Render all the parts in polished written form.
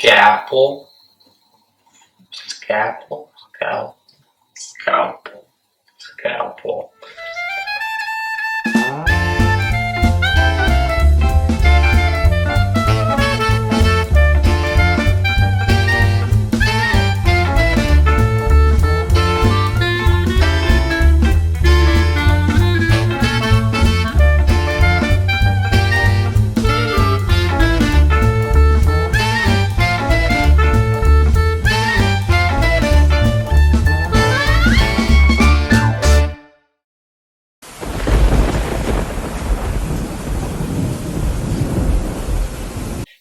Scalpel, scalpel, scalpel, scalpel, scalpel.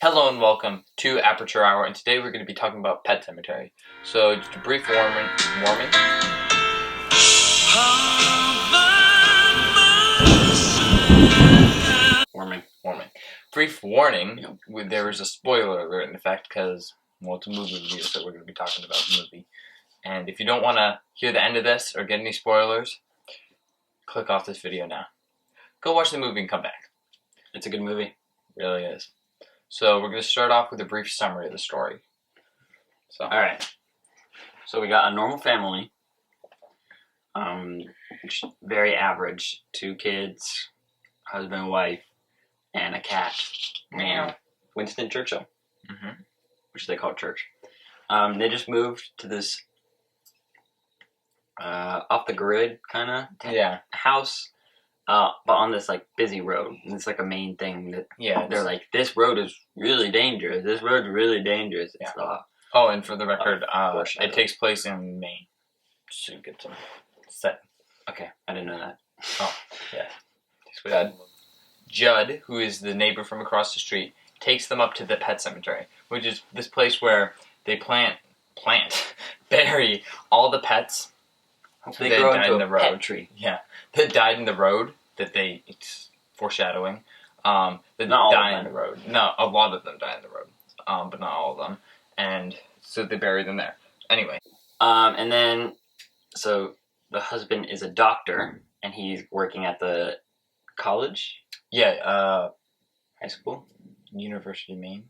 Hello and welcome to Aperture Hour, and today we're going to be talking about Pet Sematary. So just a brief warning. Brief warning. There is a spoiler alert in effect because, well, it's a movie review, so we're going to be talking about the movie. And if you don't want to hear the end of this or get any spoilers, click off this video now. Go watch the movie and come back. It's a good movie. It really is. So we're going to start off with a brief summary of the story. So, all right. So we got a normal family, very average, 2 kids, husband and wife, and a cat named Winston Churchill, which they call Church. They just moved to this off the grid kind of house. But on this like busy road, and it's like a main thing that they're like, this road is really dangerous. This road's really dangerous. It's Oh, and for the record, it takes place in Maine. So you get some set. Okay, I didn't know that. Oh, yeah. Judd, who is the neighbor from across the street, takes them up to the Pet Sematary, which is this place where they bury all the pets. They grow into a pet tree. Yeah, that died in the road. It's foreshadowing. That not die in the road. No, a lot of them die in the road, but not all of them. And so they bury them there. Anyway. And then, so the husband is a doctor, and he's working at the college. Yeah, high school, University of Maine,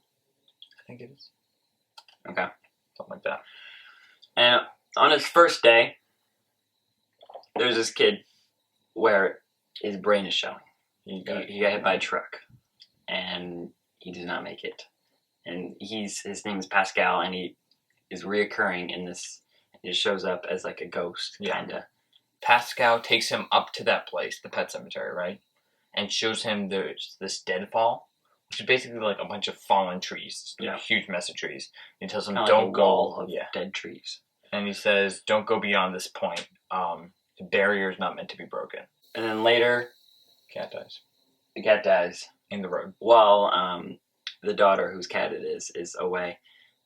I think it is. Okay, something like that. And on his first day, there's this kid where his brain is showing. He got hit by a truck, and he does not make it. And his name is Pascal, and he is reoccurring in this. It shows up as like a ghost, kinda. Pascal takes him up to that place, the Pet Sematary, right? And shows him there's this deadfall, which is basically like a bunch of fallen trees, a huge mess of trees. And he tells him, "Don't go." Wall of dead trees. And he says, "Don't go beyond this point. The barrier is not meant to be broken." And then later, cat dies. The cat dies in the road. While the daughter, whose cat it is away,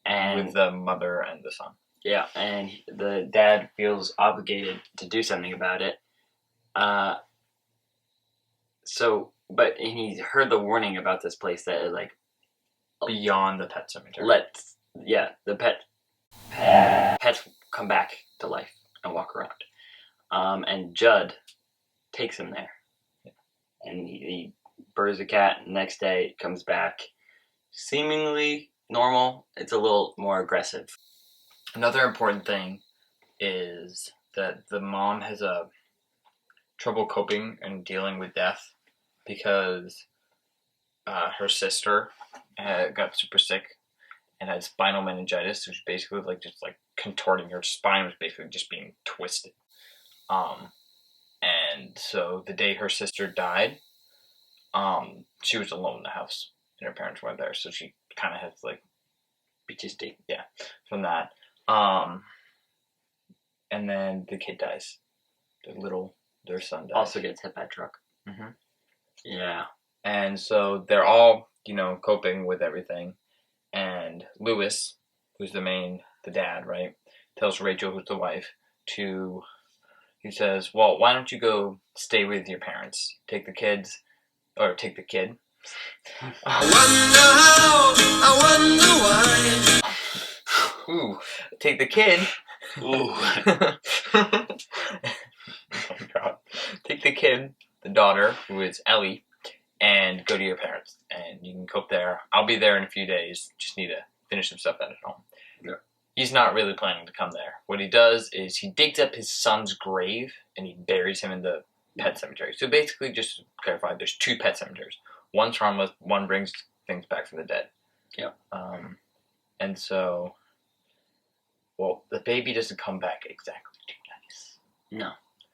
and with the mother and the son. Yeah, and the dad feels obligated to do something about it. But he heard the warning about this place that is like beyond the Pet Sematary. The pets come back to life and walk around. And Judd takes him there, and he buries the cat. Next day, it comes back, seemingly normal. It's a little more aggressive. Another important thing is that the mom has trouble coping and dealing with death because her sister got super sick and had spinal meningitis, which basically just contorting. Her spine was basically just being twisted. And so the day her sister died, she was alone in the house and her parents weren't there, so she kind of had PTSD. Yeah, from that. And then the kid dies. Their son dies. Also gets hit by a truck. Mm-hmm. Yeah. And so they're all, coping with everything. And Lewis, who's the dad, right, tells Rachel, who's the wife, he says, "Well, why don't you go stay with your parents? Take the kid. I wonder how, I wonder why." Ooh, take the kid. Ooh. Oh my God. Take the kid, the daughter, who is Ellie, and go to your parents. And you can cope there. I'll be there in a few days. Just need to finish some stuff at home. Yeah. He's not really planning to come there. What he does is he digs up his son's grave and he buries him in the pet cemetery. So basically, just to clarify, there's 2 pet cemeteries. One's harmless, one brings things back from the dead. Yeah. And so, well, the baby doesn't come back exactly too nice. No.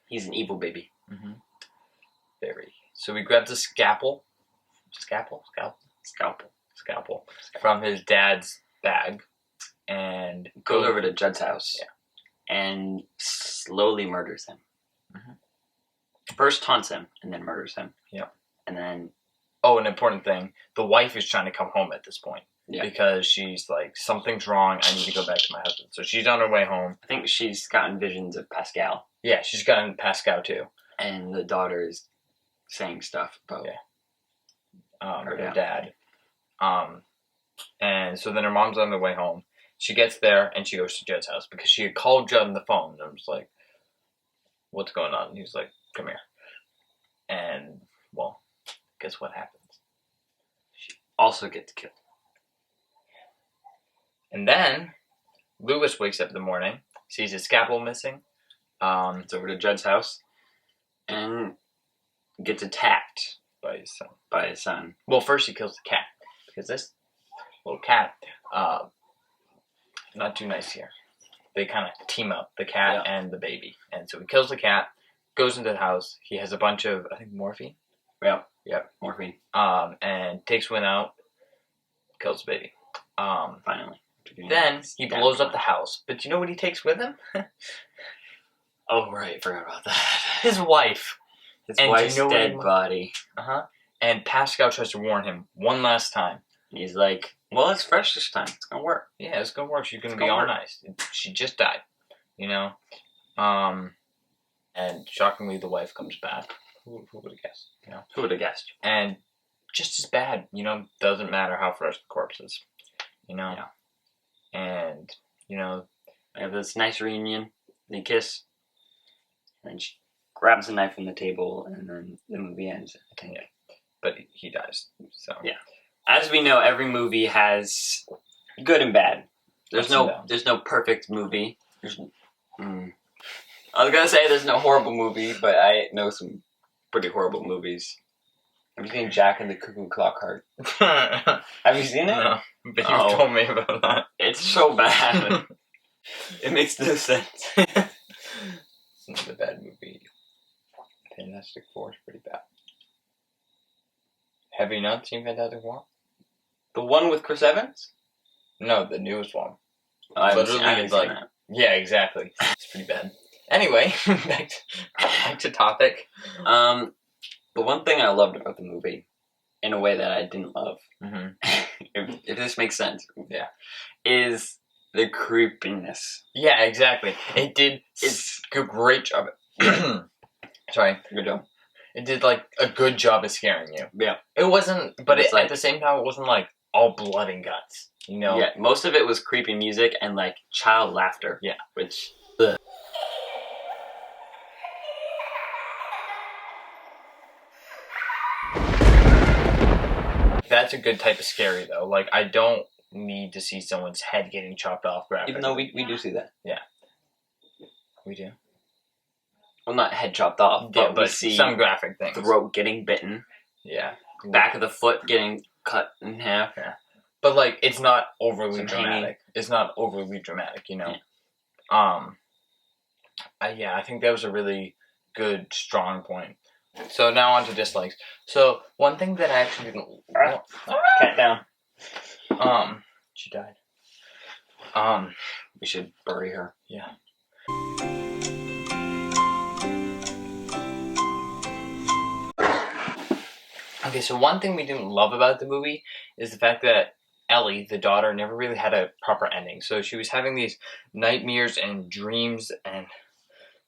He's an evil baby. Mm-hmm. Very. So he grabs a scalpel from his dad's bag and Goes over to Judd's house. Yeah. And slowly murders him. Mm-hmm. First taunts him and then murders him. Yeah. And then... Oh, an important thing. The wife is trying to come home at this point. Yeah. Because she's like, something's wrong. I need to go back to my husband. So she's on her way home. I think she's gotten visions of Pascal. Yeah, she's gotten Pascal too. And the daughter is saying stuff about her dad. And so then her mom's on the way home. She gets there and she goes to Judd's house because she had called Judd on the phone and was like, what's going on? And he was like, come here. And, well, guess what happens? She also gets killed. And then Lewis wakes up in the morning, sees his scalpel missing. It's over to Judd's house and gets attacked by his son. Well, first he kills the cat because this little cat, not too nice here. They kind of team up, the cat and the baby. And so he kills the cat, goes into the house. He has a bunch of, I think, morphine. Yeah, morphine. And takes one out, kills the baby. Finally. Then he blows up the house. But do you know what he takes with him? Oh, right. Forgot about that. His wife. His wife's dead body. Uh-huh. And Pascal tries to warn him one last time. He's like, well, it's fresh this time. It's going to work. Yeah, it's going to work. She's going to be all nice. She just died. You know? And shockingly, the wife comes back. Who would have guessed? You know? Who would have guessed? And just as bad. You know? Doesn't matter how fresh the corpse is. You know? Yeah. And, you know... They have this nice reunion. They kiss. And she grabs a knife from the table, and then the movie ends. Yeah. But he dies. So yeah. As we know, every movie has good and bad. There's no perfect movie. I was gonna say there's no horrible movie, but I know some pretty horrible movies. Have you seen Jack and the Cuckoo Clock Heart? Have you seen it? No, but you told me about that. It's so bad. It makes no sense. It's not a bad movie. Fantastic Four is pretty bad. Have you not seen Fantastic Four? The one with Chris Evans? No, the newest one. I Literally, haven't it's like seen that. Yeah, exactly. It's pretty bad. Anyway, back to topic. The one thing I loved about the movie, in a way that I didn't love, if this makes sense, is the creepiness. Yeah, exactly. It did a great job. Sorry. Good job. It did, like, a good job of scaring you. Yeah. It wasn't, but at the same time, it wasn't, like, all blood and guts, you know? Yeah, most of it was creepy music and, like, child laughter. Yeah. Which... That's a good type of scary, though. Like, I don't need to see someone's head getting chopped off graphically. Even though we do see that. Yeah. We do? Well, not head chopped off, but we see some graphic things. Throat getting bitten. Yeah. Back of the foot getting cut in half. Yeah. But, like, it's not overly dramatic. It's not overly dramatic, you know? Yeah. I think that was a really good, strong point. So now on to dislikes. So one thing that I actually didn't... Cat down. She died. We should bury her. Yeah. Okay, so one thing we didn't love about the movie is the fact that Ellie, the daughter, never really had a proper ending. So she was having these nightmares and dreams and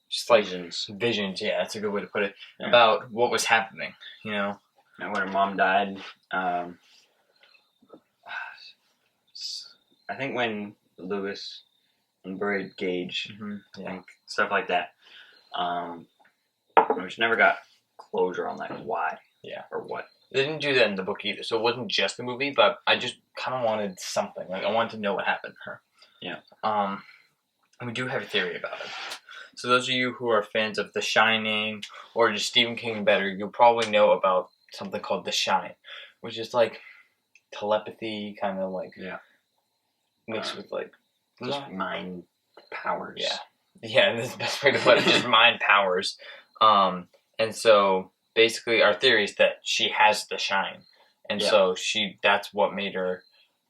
just like visions. Yeah, that's a good way to put it. Yeah. About what was happening, you know. And when her mom died, I think when Lewis buried Gage, like stuff like that. We just never got closure on like why, or what. They didn't do that in the book either, so it wasn't just the movie. But I just kind of wanted something. Like I wanted to know what happened to her. Yeah. And we do have a theory about it. So those of you who are fans of The Shining or just Stephen King better, you'll probably know about something called The Shine, which is like telepathy, kind of like mixed with like just mind powers. Yeah, that's the best way to put it. Just mind powers. And so basically, our theory is that she has the shine, and so that's what made her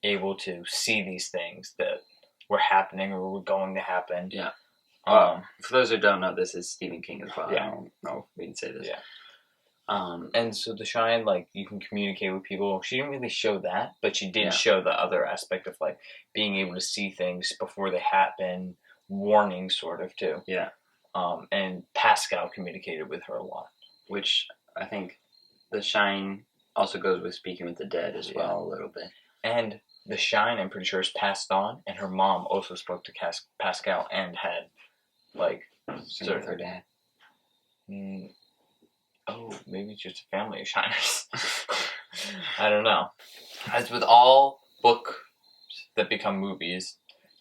able to see these things that were happening or were going to happen. Yeah. For those who don't know, this is Stephen King as well. Yeah. I don't know if we can say this. Yeah. And so the shine, like, you can communicate with people. She didn't really show that, but she did show the other aspect of, like, being able to see things before they happen, warning, sort of, too. Yeah. And Pascal communicated with her a lot. Which I think the shine also goes with speaking with the dead as well, a little bit. And the shine, I'm pretty sure, is passed on, and her mom also spoke to Pascal and had, like, sort of her dad. Maybe it's just a family of shiners. I don't know. As with all books that become movies,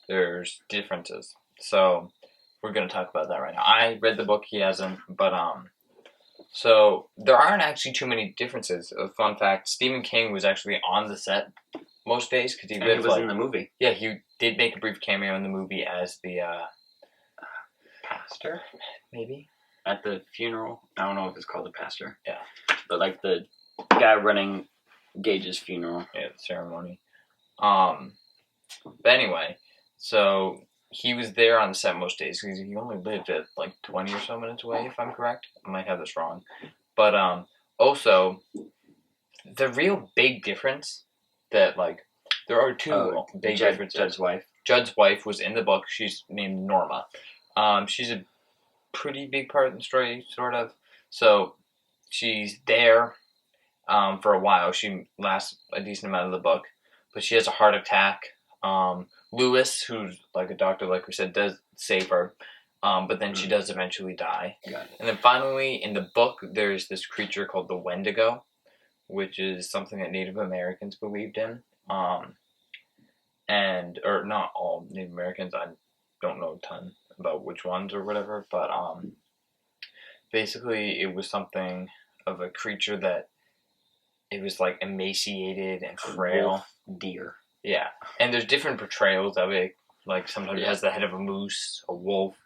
there's differences. So we're going to talk about that right now. I read the book, he hasn't, but so there aren't actually too many differences. A fun fact, Stephen King was actually on the set most days because he was in the movie. Yeah, he did make a brief cameo in the movie as the pastor, maybe. At the funeral. I don't know if it's called the pastor. Yeah. But like the guy running Gage's funeral. Yeah, the ceremony. But anyway, so he was there on the set most days because he only lived at like 20 or so minutes away, if I'm correct. I might have this wrong. But also, the real big difference that, like, there are two big differences. Judd's wife. Judd's wife was in the book. She's named Norma. She's a pretty big part of the story, sort of. So she's there for a while. She lasts a decent amount of the book, but she has a heart attack. Lewis, who's like a doctor, like we said, does save her, but then she does eventually die. Got it. And then finally, in the book, there's this creature called the Wendigo, which is something that Native Americans believed in. Or not all Native Americans. I don't know a ton about which ones or whatever, but basically it was something of a creature that it was like emaciated and frail. Wolf deer. Yeah, and there's different portrayals of it. Like sometimes it has the head of a moose, a wolf,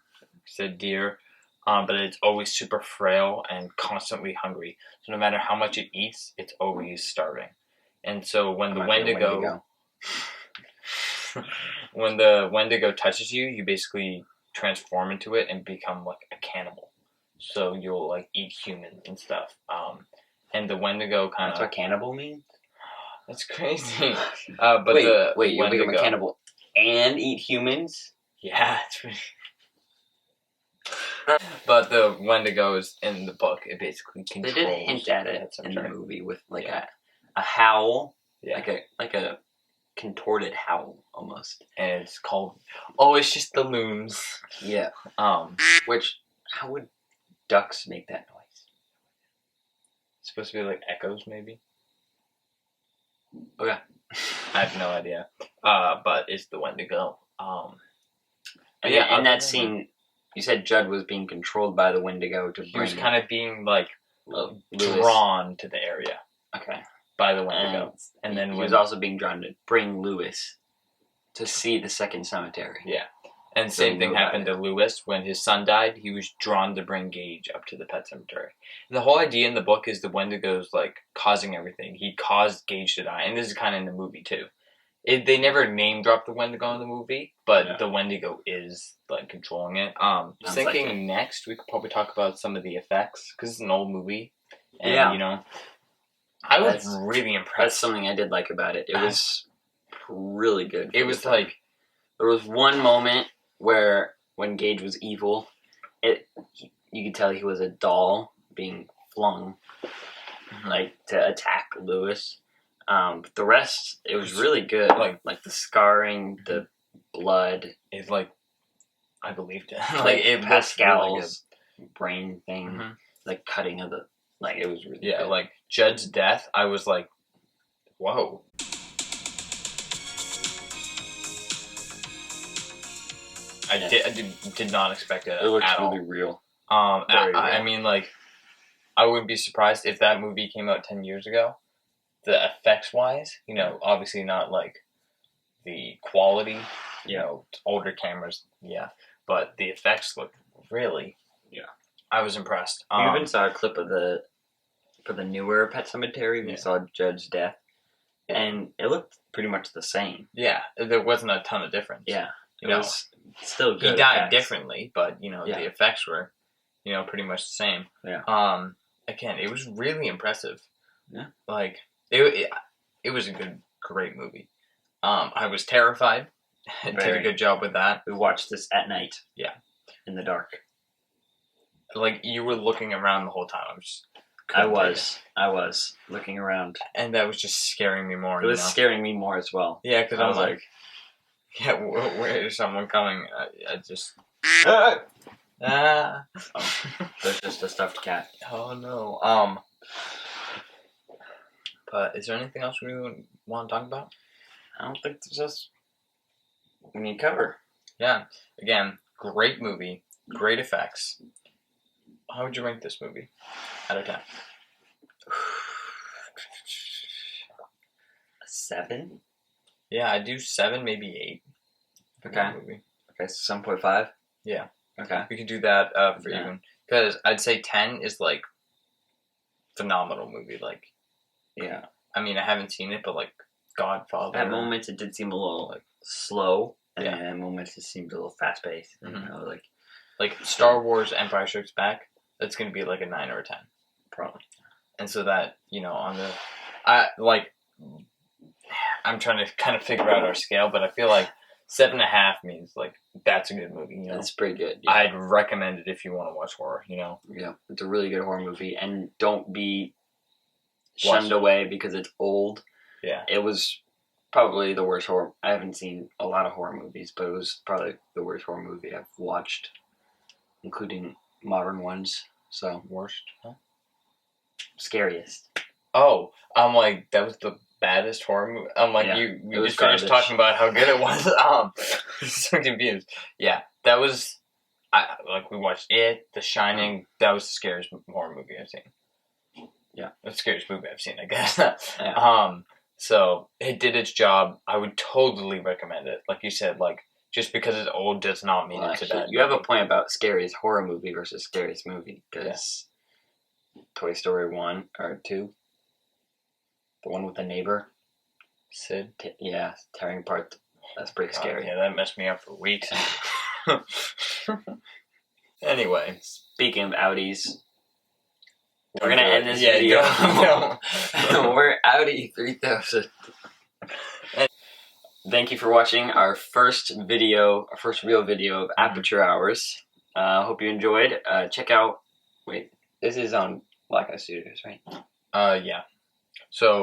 said deer, but it's always super frail and constantly hungry. So no matter how much it eats, it's always starving. And so when the Wendigo when the Wendigo touches you, you basically transform into it and become like a cannibal. So you'll like eat humans and stuff. And the Wendigo kind of. That's what cannibal means? That's crazy. But wait, you become a cannibal and eat humans? Yeah, it's pretty. But the Wendigos in the book, it basically controls. They did hint at it in the movie with like a howl, like a contorted howl almost, and it's called. Oh, it's just the loons. Yeah. Which how would ducks make that noise? It's supposed to be like echoes, maybe. Okay. I have no idea. But it's the Wendigo. And in that scene, you said Judd was being controlled by the Wendigo to bring. He was kind of being like Lewis. Drawn to the area. Okay. By the Wendigo, and then he was also being drawn to bring Lewis to see the second cemetery. Yeah, and same thing happened to Lewis when his son died. He was drawn to bring Gage up to the Pet Sematary. And the whole idea in the book is the Wendigo's like causing everything. He caused Gage to die, and this is kind of in the movie too. They never name drop the Wendigo in the movie, but the Wendigo is like controlling it. Thinking next we could probably talk about some of the effects because it's an old movie, and you know. I was really impressed. That's something I did like about it. It was really good. It was like there was one moment where when Gage was evil, you could tell he was a doll being flung, like to attack Lewis. But the rest, it was really good. Like the scarring, the blood. It's like I believed it. Like Pascal's brain thing, like cutting of the. Like it was really good. Like Judd's death, I was like, whoa. I did not expect it. It looks at really all. real. I real. mean, like, I wouldn't be surprised if that movie came out 10 years ago. The effects wise, obviously not like the quality, older cameras, but the effects look really. Yeah. I was impressed. We even saw a clip of for the newer Pet Sematary. We saw Judd's death, and it looked pretty much the same. Yeah, there wasn't a ton of difference. Yeah, it was still good. He died effects. Differently, but the effects were, pretty much the same. Yeah. Again, it was really impressive. Yeah. Like it was a great movie. I was terrified. Did a good job with that. We watched this at night. Yeah. In the dark. Like you were looking around the whole time. I was looking around, and that was just scaring me more. It was scaring me more as well. Yeah, because I was like, where is someone coming? I just. There's just a stuffed cat. Oh no. But is there anything else we want to talk about? I don't think there's just we need to cover. Yeah. Again, great movie, great effects. How would you rank this movie out of 10? 7? Yeah, I'd do 7, maybe 8. Okay. Movie. Okay, so 7.5? Yeah. Okay. We can do that for even. Because I'd say 10 is like phenomenal movie. Like, yeah. I mean, I haven't seen it, but like Godfather. At moments, it did seem a little like slow, and at moments, it seemed a little fast paced. Mm-hmm. Like Star Wars: Empire Strikes Back. That's gonna be like a 9 or a 10, probably. And so that on the, I'm trying to kind of figure out our scale, but I feel like 7.5 means like that's a good movie. It's pretty good. Yeah. I'd recommend it if you want to watch horror. Yeah, it's a really good horror movie, and don't be shunned away because it's old. Yeah, it was probably the worst horror. I haven't seen a lot of horror movies, but it was probably the worst horror movie I've watched, including modern ones. So worst, huh? Scariest. Oh, I'm like that was the baddest horror movie. I'm like we just finished talking about how good it was. So confused. Yeah, that was. We watched it, The Shining. That was the scariest horror movie I've seen. Yeah, the scariest movie I've seen, I guess. So it did its job. I would totally recommend it. Like you said, like just because it's old does not mean it's a bad. You have a point about scariest horror movie versus scariest movie because Toy Story 1 or 2, the one with the neighbor, Sid. Tearing apart. That's pretty scary. Yeah, that messed me up for weeks. Anyway, speaking of Audis. We're going to end this video. We're Audi 3000. Thank you for watching our first real video of Aperture Hours. Hope you enjoyed. Check out, this is on Black Eye Studios, right? Yeah. So...